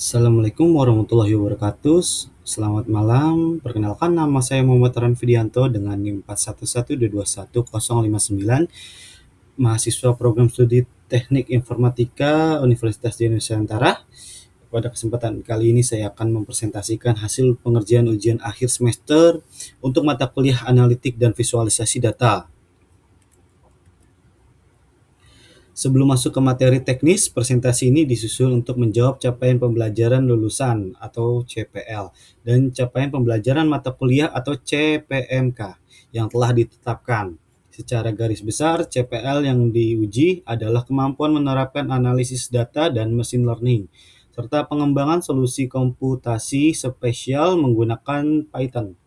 Assalamualaikum warahmatullahi wabarakatuh. Selamat malam. Perkenalkan, nama saya Muhammad Ranfidianto dengan NIM 4112210059, mahasiswa program studi Teknik Informatika Universitas di Nusantara. Pada kesempatan kali ini saya akan mempresentasikan hasil pengerjaan ujian akhir semester untuk mata kuliah analitik dan visualisasi data. Sebelum masuk ke materi teknis, presentasi ini disusun untuk menjawab capaian pembelajaran lulusan atau CPL dan capaian pembelajaran mata kuliah atau CPMK yang telah ditetapkan. Secara garis besar, CPL yang diuji adalah kemampuan menerapkan analisis data dan machine learning, serta pengembangan solusi komputasi spesial menggunakan Python.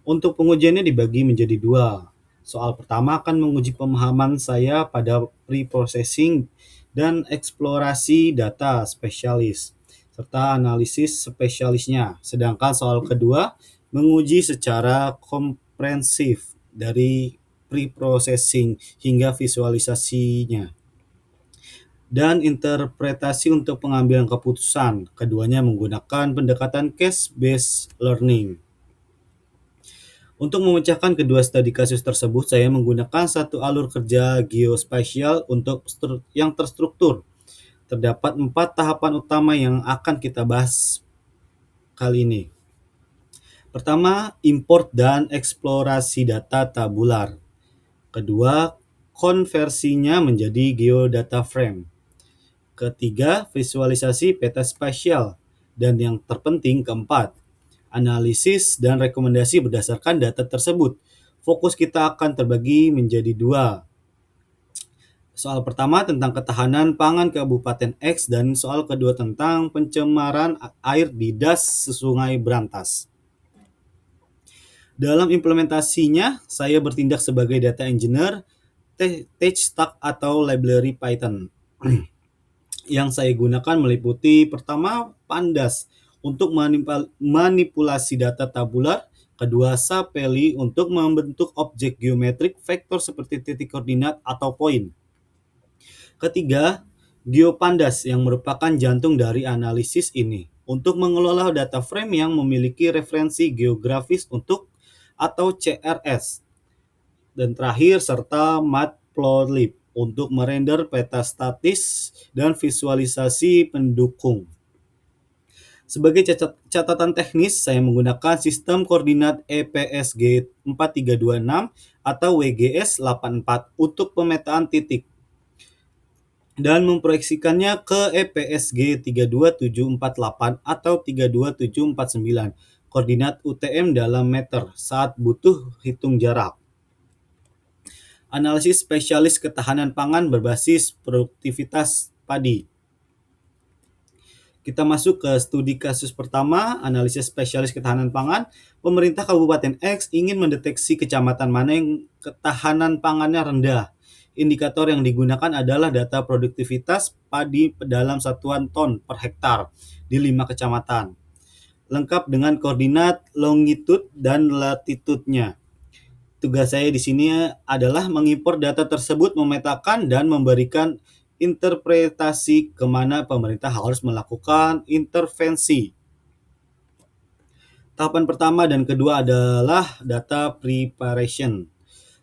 Untuk pengujiannya dibagi menjadi dua. Soal pertama akan menguji pemahaman saya pada pre-processing dan eksplorasi data spesialis, serta analisis spesialisnya. Sedangkan soal kedua menguji secara komprehensif dari pre-processing hingga visualisasinya dan interpretasi untuk pengambilan keputusan. Keduanya menggunakan pendekatan case-based learning. Untuk memecahkan kedua studi kasus tersebut, saya menggunakan satu alur kerja geospasial yang terstruktur. Terdapat 4 tahapan utama yang akan kita bahas kali ini. Pertama, import dan eksplorasi data tabular. Kedua, konversinya menjadi geodata frame. Ketiga, visualisasi peta spasial. Dan yang terpenting, keempat, analisis dan rekomendasi berdasarkan data tersebut. Fokus kita akan terbagi menjadi dua. Soal pertama tentang ketahanan pangan Kabupaten X dan soal kedua tentang pencemaran air di das Sungai Brantas. Dalam implementasinya, saya bertindak sebagai data engineer TechStack atau library Python. Yang saya gunakan meliputi pertama Pandas untuk manipulasi data tabular, kedua Sapeli untuk membentuk objek geometrik vektor seperti titik koordinat atau poin. Ketiga, GeoPandas yang merupakan jantung dari analisis ini untuk mengelola data frame yang memiliki referensi geografis atau CRS. Dan terakhir serta Matplotlib untuk merender peta statis dan visualisasi pendukung. Sebagai catatan teknis, saya menggunakan sistem koordinat EPSG 4326 atau WGS 84 untuk pemetaan titik dan memproyeksikannya ke EPSG 32748 atau 32749, koordinat UTM dalam meter saat butuh hitung jarak. Analisis spesialis ketahanan pangan berbasis produktivitas padi. Kita masuk ke studi kasus pertama, analisis spesialis ketahanan pangan. Pemerintah Kabupaten X ingin mendeteksi kecamatan mana yang ketahanan pangannya rendah. Indikator yang digunakan adalah data produktivitas padi dalam satuan ton per hektar di 5 kecamatan. Lengkap dengan koordinat longitude dan latitude-nya. Tugas saya di sini adalah mengimpor data tersebut, memetakan dan memberikan interpretasi kemana pemerintah harus melakukan intervensi. Tahapan pertama dan kedua adalah data preparation.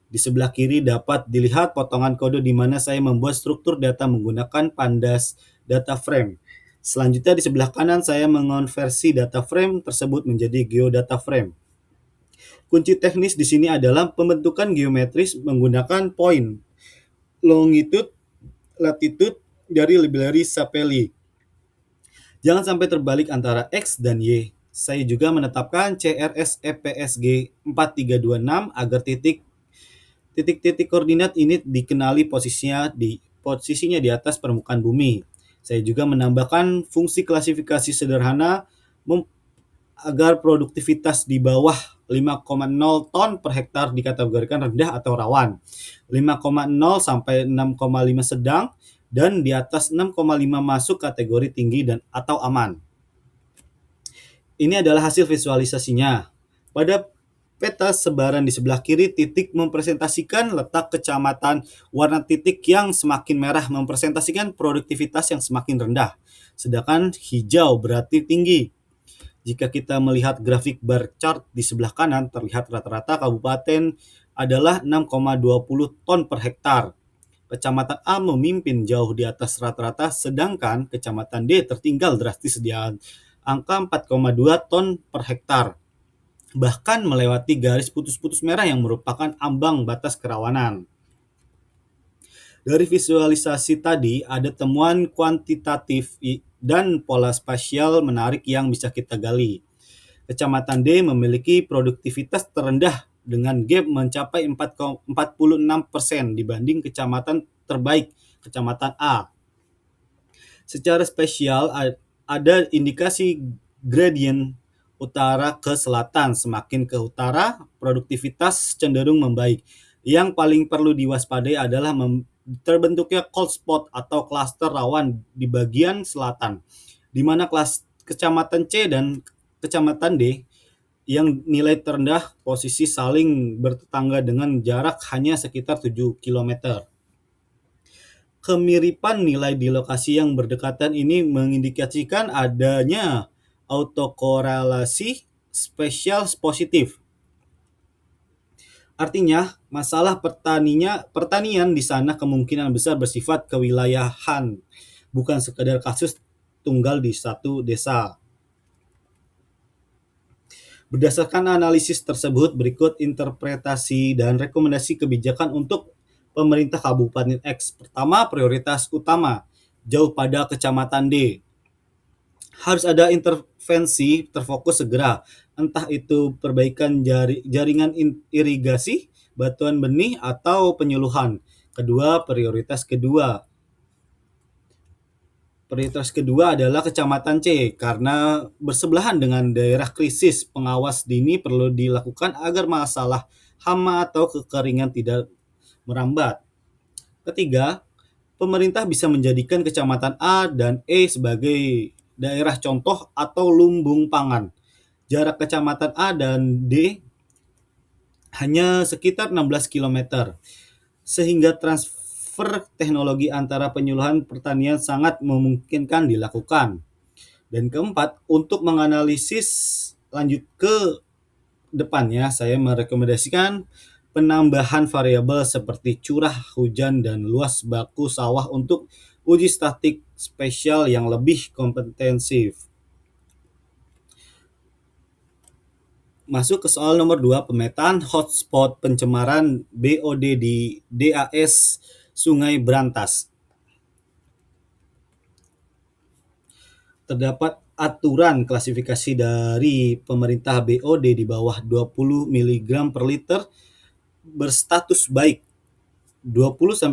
Di sebelah kiri dapat dilihat potongan kode di mana saya membuat struktur data menggunakan Pandas data frame. Selanjutnya di sebelah kanan saya mengonversi data frame tersebut menjadi geodata frame. Kunci teknis di sini adalah pembentukan geometris menggunakan point, longitude, latitude dari library Sapeli. Jangan sampai terbalik antara X dan Y. Saya juga menetapkan CRS EPSG 4326 agar titik-titik koordinat ini dikenali posisinya di atas permukaan bumi. Saya juga menambahkan fungsi klasifikasi sederhana agar produktivitas di bawah 5,0 ton per hektar dikategorikan rendah atau rawan, 5,0 sampai 6,5 sedang, dan di atas 6,5 masuk kategori tinggi atau aman. Ini adalah hasil visualisasinya. Pada Peta sebaran di sebelah kiri titik mempresentasikan letak kecamatan, warna titik yang semakin merah mempresentasikan produktivitas yang semakin rendah, sedangkan hijau berarti tinggi. Jika kita melihat grafik bar chart di sebelah kanan, terlihat rata-rata kabupaten adalah 6,20 ton per hektar. Kecamatan A memimpin jauh di atas rata-rata, sedangkan Kecamatan D tertinggal drastis di angka 4,2 ton per hektar, bahkan melewati garis putus-putus merah yang merupakan ambang batas kerawanan. Dari visualisasi tadi, ada temuan kuantitatif dan pola spasial menarik yang bisa kita gali. Kecamatan D memiliki produktivitas terendah dengan gap mencapai 46% dibanding kecamatan terbaik, Kecamatan A. Secara spesial, ada indikasi gradient utara ke selatan. Semakin ke utara, produktivitas cenderung membaik. Yang paling perlu diwaspadai adalah terbentuknya cold spot atau klaster rawan di bagian selatan, di mana Kecamatan C dan Kecamatan D yang nilai terendah posisi saling bertetangga dengan jarak hanya sekitar 7 km. Kemiripan nilai di lokasi yang berdekatan ini mengindikasikan adanya autokorelasi spesial positif. Artinya, masalah pertanian di sana kemungkinan besar bersifat kewilayahan, bukan sekedar kasus tunggal di satu desa. Berdasarkan analisis tersebut, berikut interpretasi dan rekomendasi kebijakan untuk pemerintah Kabupaten X. Pertama, prioritas utama, jauh pada Kecamatan D. Harus ada intervensi terfokus segera, entah itu perbaikan jaringan irigasi, batuan benih, atau penyuluhan. Prioritas kedua adalah Kecamatan C, karena bersebelahan dengan daerah krisis. Pengawas dini perlu dilakukan agar masalah hama atau kekeringan tidak merambat. Ketiga, pemerintah bisa menjadikan Kecamatan A dan E sebagai daerah contoh atau lumbung pangan. Jarak Kecamatan A dan D hanya sekitar 16 km, sehingga transfer teknologi antara penyuluhan pertanian sangat memungkinkan dilakukan. Dan keempat, untuk menganalisis lanjut ke depannya, saya merekomendasikan penambahan variabel seperti curah hujan dan luas baku sawah untuk uji statik spesial yang lebih komprehensif. Masuk ke soal nomor 2, pemetaan hotspot pencemaran BOD di DAS Sungai Brantas. Terdapat aturan klasifikasi dari pemerintah BOD di bawah 20 mg per liter berstatus baik, 20-50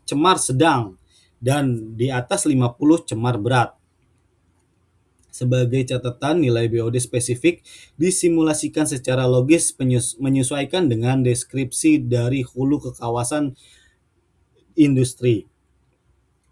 cemar sedang, dan di atas 50 cemar berat. Sebagai catatan, nilai BOD spesifik disimulasikan secara logis menyesuaikan dengan deskripsi dari hulu ke kawasan industri.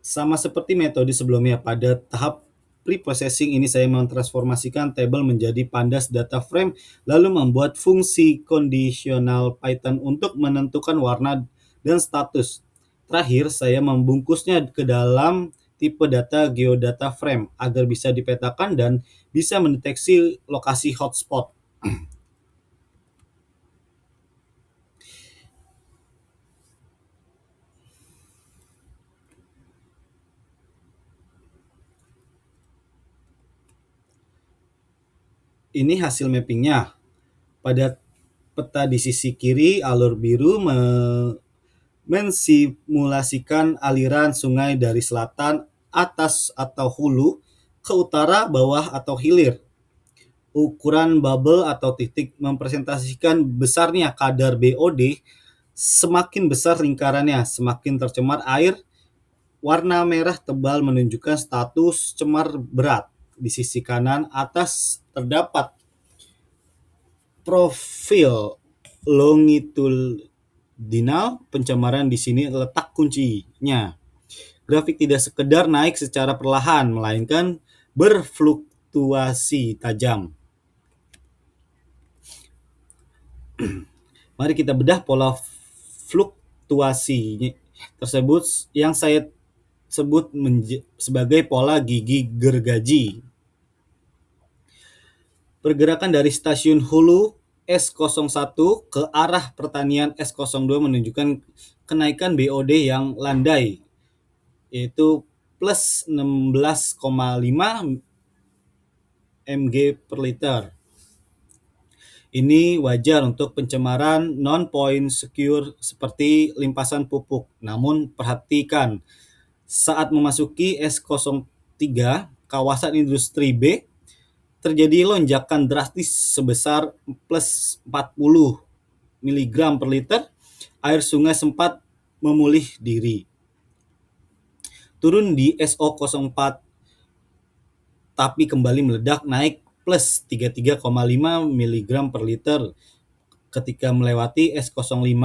Sama seperti metode sebelumnya, pada tahap pre-processing ini saya mentransformasikan tabel menjadi pandas data frame, lalu membuat fungsi conditional Python untuk menentukan warna dan status. Terakhir, saya membungkusnya ke dalam tipe data geodata frame agar bisa dipetakan dan bisa mendeteksi lokasi hotspot. Ini hasil mappingnya. Pada peta di sisi kiri, alur biru mensimulasikan aliran sungai dari selatan, atas atau hulu, ke utara, bawah atau hilir. Ukuran bubble atau titik mempresentasikan besarnya kadar BOD. Semakin besar lingkarannya, semakin tercemar air. Warna merah tebal menunjukkan status cemar berat. Di sisi kanan atas terdapat profil longitudinal pencemaran. Di sini letak kuncinya. Grafik tidak sekedar naik secara perlahan, melainkan berfluktuasi tajam. Mari kita bedah pola fluktuasi tersebut yang saya sebut sebagai pola gigi gergaji. Pergerakan dari stasiun hulu S01 ke arah pertanian S02 menunjukkan kenaikan BOD yang landai, yaitu plus 16,5 mg per liter. Ini wajar untuk pencemaran non-point secure seperti limpasan pupuk. Namun perhatikan, saat memasuki S03, kawasan industri B, terjadi lonjakan drastis sebesar plus 40 mg per liter. Air sungai sempat memulih diri. Turun di SO04, tapi kembali meledak naik plus 33,5 mg per liter ketika melewati S05,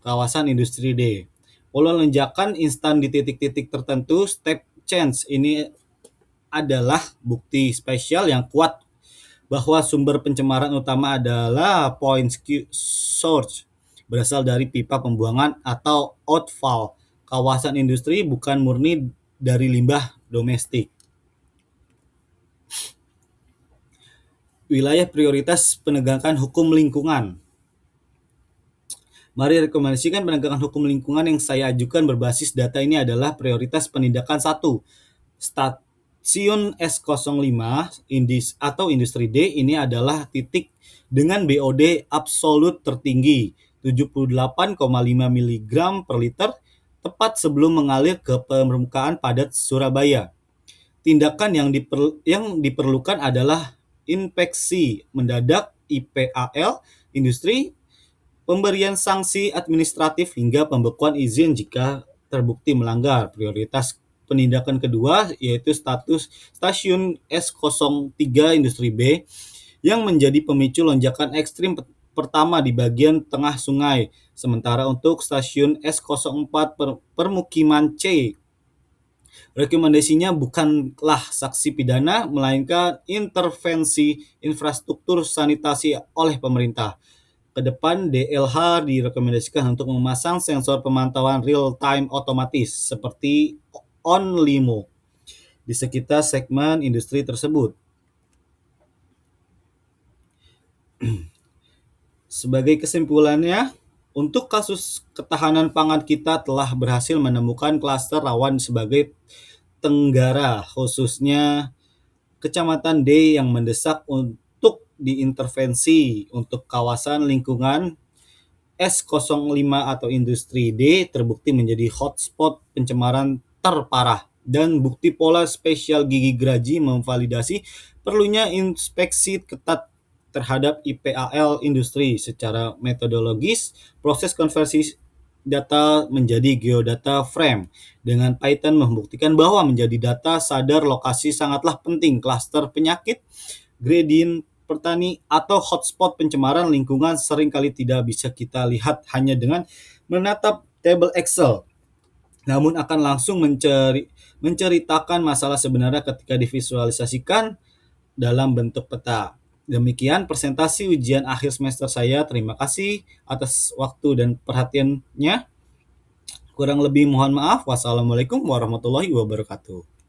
kawasan industri D. Pola lonjakan instan di titik-titik tertentu, step change, ini adalah bukti spesial yang kuat bahwa sumber pencemaran utama adalah point source, berasal dari pipa pembuangan atau outfall kawasan industri, bukan murni dari limbah domestik. Wilayah prioritas penegakan hukum lingkungan. Mari rekomendasikan penegakan hukum lingkungan yang saya ajukan berbasis data ini adalah prioritas penindakan 1. Stasiun S05 atau industri D ini adalah titik dengan BOD absolut tertinggi 78,5 mg per liter tepat sebelum mengalir ke permukaan padat Surabaya. Tindakan yang diperlukan adalah inspeksi mendadak IPAL industri, pemberian sanksi administratif hingga pembekuan izin jika terbukti melanggar. Prioritas penindakan kedua yaitu status stasiun S03 industri B yang menjadi pemicu lonjakan ekstrim pertama di bagian tengah sungai. Sementara untuk stasiun S04 permukiman C, rekomendasinya bukanlah sanksi pidana, melainkan intervensi infrastruktur sanitasi oleh pemerintah. Ke depan, DLH direkomendasikan untuk memasang sensor pemantauan real-time otomatis seperti OnLimo di sekitar segmen industri tersebut. Sebagai kesimpulannya, untuk kasus ketahanan pangan kita telah berhasil menemukan klaster rawan sebagai Tenggara, khususnya Kecamatan D yang mendesak untuk diintervensi. Untuk kawasan lingkungan S05 atau industri D terbukti menjadi hotspot pencemaran terparah, dan bukti pola spesial gigi gergaji memvalidasi perlunya inspeksi ketat terhadap IPAL industri. Secara metodologis, proses konversi data menjadi geodata frame dengan Python membuktikan bahwa menjadi data sadar lokasi sangatlah penting. Klaster penyakit, gradient petani, atau hotspot pencemaran lingkungan seringkali tidak bisa kita lihat hanya dengan menatap table Excel, namun akan langsung menceritakan masalah sebenarnya ketika divisualisasikan dalam bentuk peta. Demikian presentasi ujian akhir semester saya. Terima kasih atas waktu dan perhatiannya. Kurang lebih mohon maaf. Wassalamualaikum warahmatullahi wabarakatuh.